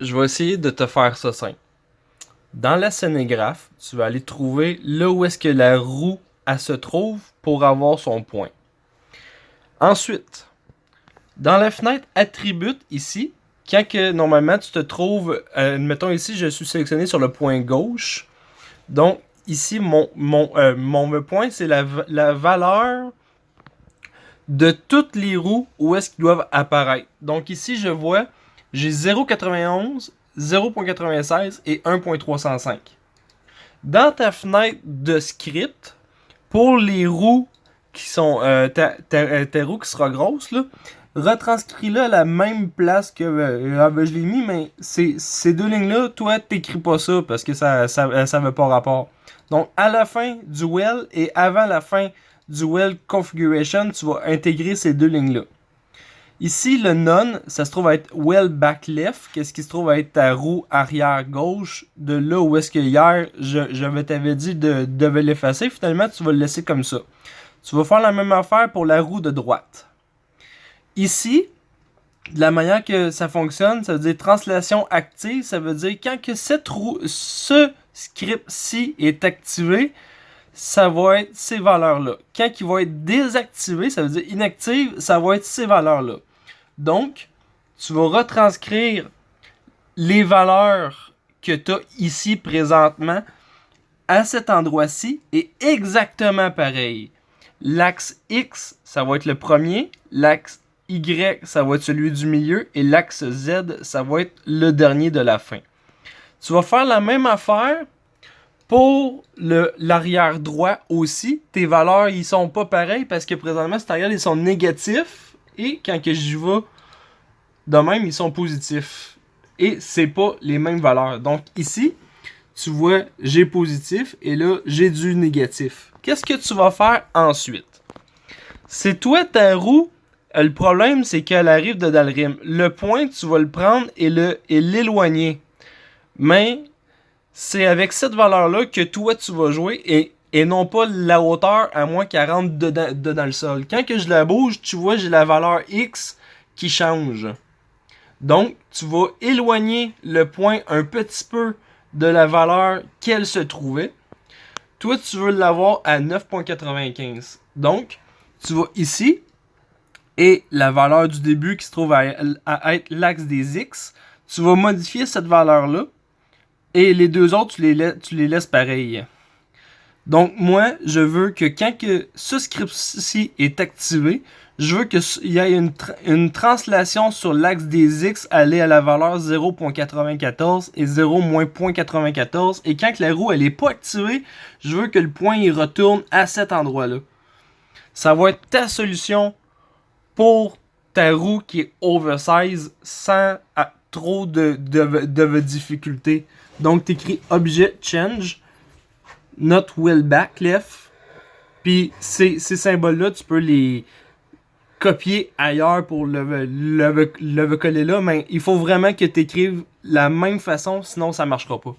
Je vais essayer de te faire ça simple. Dans la scénographe, tu vas aller trouver là où est-ce que la roue elle se trouve pour avoir son point. Ensuite, dans la fenêtre attribute ici, quand que normalement tu te trouves, mettons ici je suis sélectionné sur le point gauche. Donc ici mon point c'est la valeur de toutes les roues où est-ce qu'ils doivent apparaître. Donc ici je vois j'ai 0,91, 0,96 et 1,305. Dans ta fenêtre de script, pour les roues qui sont ta roue qui sera grosse, là, retranscris-le à la même place que je l'ai mis, mais ces deux lignes-là, toi, t'écris pas ça parce que ça veut pas rapport. Donc, à la fin du well et avant la fin du well configuration, tu vas intégrer ces deux lignes-là. Ici, le none, ça se trouve à être well back left, qu'est-ce qui se trouve à être ta roue arrière gauche, de là où est-ce que hier, je t'avais dit de l'effacer, finalement, tu vas le laisser comme ça. Tu vas faire la même affaire pour la roue de droite. Ici, de la manière que ça fonctionne, ça veut dire translation active, ça veut dire quand que ce script-ci est activé, ça va être ces valeurs-là. Quand il va être désactivé, ça veut dire inactive, ça va être ces valeurs-là. Donc, tu vas retranscrire les valeurs que tu as ici présentement à cet endroit-ci et exactement pareil. L'axe X, ça va être le premier, l'axe Y, ça va être celui du milieu et l'axe Z, ça va être le dernier de la fin. Tu vas faire la même affaire pour l'arrière droit aussi. Tes valeurs, ils sont pas pareils parce que présentement, si tu regardes, ils sont négatifs et quand que j'y vais de même, ils sont positifs. Et c'est pas les mêmes valeurs. Donc ici, tu vois, j'ai positif et là, j'ai du négatif. Qu'est-ce que tu vas faire ensuite? C'est toi, ta roue. Le problème, c'est qu'elle arrive dedans le rim. Le point, tu vas le prendre et l'éloigner. Mais c'est avec cette valeur-là que toi, tu vas jouer et non pas la hauteur à moins qu'elle rentre dedans le sol. Quand que je la bouge, tu vois, j'ai la valeur X qui change. Donc, tu vas éloigner le point un petit peu de la valeur qu'elle se trouvait. Toi, tu veux l'avoir à 9,95. Donc, tu vas ici, et la valeur du début qui se trouve à être l'axe des X, tu vas modifier cette valeur-là, et les deux autres, tu les laisses pareilles. Donc, moi, je veux que quand que ce script-ci est activé, je veux qu'il y ait une translation sur l'axe des X aller à la valeur 0.94 et 0-.94. Et quand que la roue elle est pas activée, je veux que le point il retourne à cet endroit-là. Ça va être ta solution pour ta roue qui est oversize sans trop de difficultés. Donc, tu écris Object Change, Not Will Back Left. Puis ces symboles-là, tu peux les copier ailleurs pour le coller là, mais il faut vraiment que tu écrives la même façon, sinon ça marchera pas.